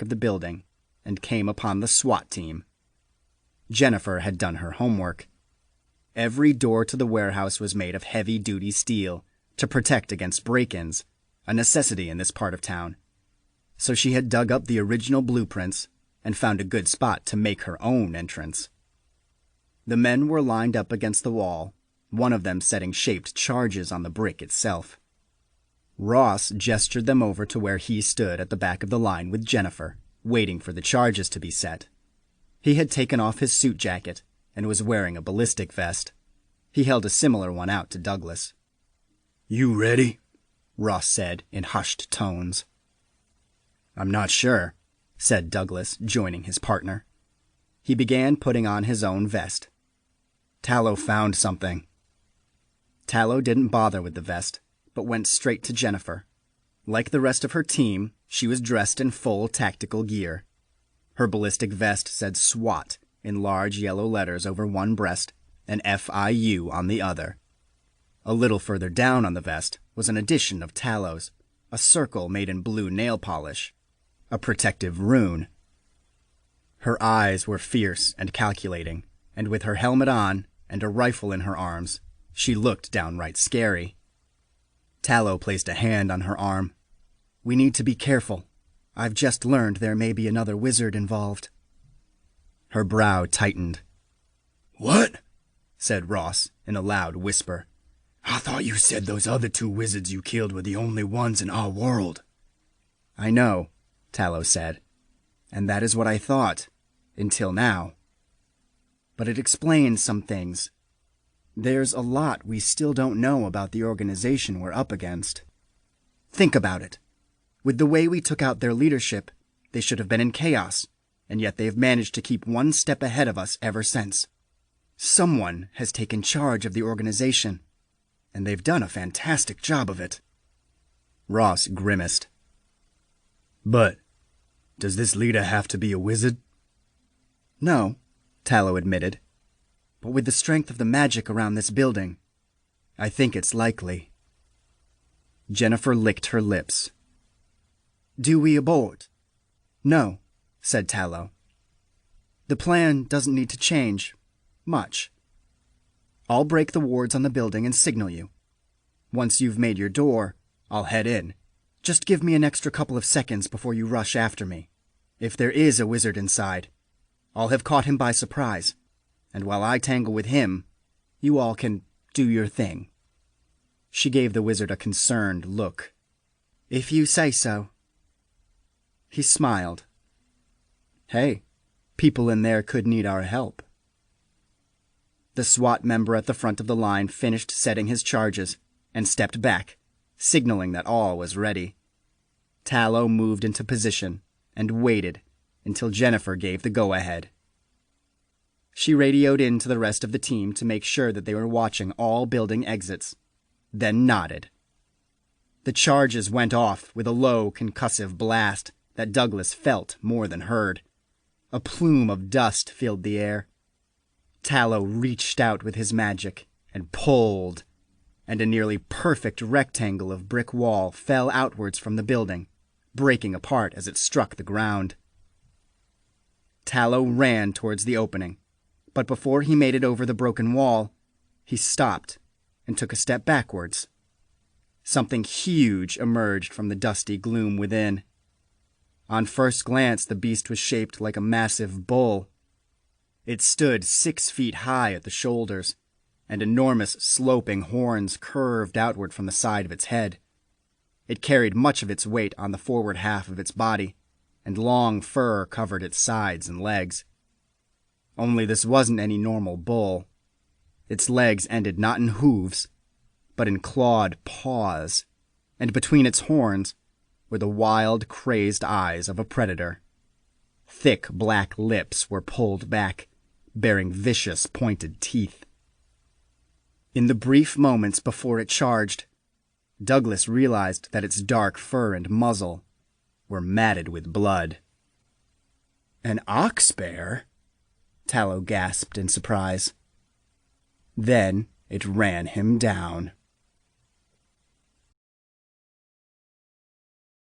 back of the building and came upon the SWAT team. Jennifer had done her homework. Every door to the warehouse was made of heavy-duty steel to protect against break-ins, a necessity in this part of town. So she had dug up the original blueprints and found a good spot to make her own entrance. The men were lined up against the wall, one of them setting shaped charges on the brick itself. Ross gestured them over to where he stood at the back of the line with Jennifer, waiting for the charges to be set. He had taken off his suit jacket and was wearing a ballistic vest. He held a similar one out to Douglas. "You ready?" Ross said in hushed tones. "I'm not sure," said Douglas, joining his partner. He began putting on his own vest. "Tallow found something." Tallow didn't bother with the vest, but went straight to Jennifer. Like the rest of her team, she was dressed in full tactical gear. Her ballistic vest said SWAT in large yellow letters over one breast and FIU on the other. A little further down on the vest was an addition of Tallow's, a circle made in blue nail polish, a protective rune. Her eyes were fierce and calculating, and with her helmet on and a rifle in her arms, she looked downright scary. Tallow placed a hand on her arm. "We need to be careful. I've just learned there may be another wizard involved." Her brow tightened. "What?" said Ross in a loud whisper. "I thought you said those other 2 wizards you killed were the only ones in our world." "I know," Tallow said, "and that is what I thought, until now. But it explains some things. There's a lot we still don't know about the organization we're up against. Think about it. With the way we took out their leadership, they should have been in chaos, and yet they've managed to keep one step ahead of us ever since. Someone has taken charge of the organization, and they've done a fantastic job of it." Ross grimaced. "But does this leader have to be a wizard?" "No," Tallow admitted. "But with the strength of the magic around this building, I think it's likely." Jennifer licked her lips. "Do we abort?" "No," said Tallow. "The plan doesn't need to change much. I'll break the wards on the building and signal you. Once you've made your door, I'll head in. Just give me an extra couple of seconds before you rush after me. If there is a wizard inside, I'll have caught him by surprise, and while I tangle with him, you all can do your thing." She gave the wizard a concerned look. "If you say so." He smiled. "Hey, people in there could need our help." The SWAT member at the front of the line finished setting his charges and stepped back, signaling that all was ready. Tallow moved into position and waited until Jennifer gave the go-ahead. She radioed in to the rest of the team to make sure that they were watching all building exits, then nodded. The charges went off with a low, concussive blast that Douglas felt more than heard. A plume of dust filled the air. Tallow reached out with his magic and pulled, and a nearly perfect rectangle of brick wall fell outwards from the building, breaking apart as it struck the ground. Tallow ran towards the opening, but before he made it over the broken wall, he stopped and took a step backwards. Something huge emerged from the dusty gloom within. On first glance, the beast was shaped like a massive bull. It stood 6 feet high at the shoulders, and enormous sloping horns curved outward from the side of its head. It carried much of its weight on the forward half of its body, and long fur covered its sides and legs. Only this wasn't any normal bull. Its legs ended not in hooves, but in clawed paws, and between its horns were the wild, crazed eyes of a predator. Thick black lips were pulled back, bearing vicious, pointed teeth. In the brief moments before it charged, Douglas realized that its dark fur and muzzle were matted with blood. "An ox bear?" Tallow gasped in surprise. Then it ran him down.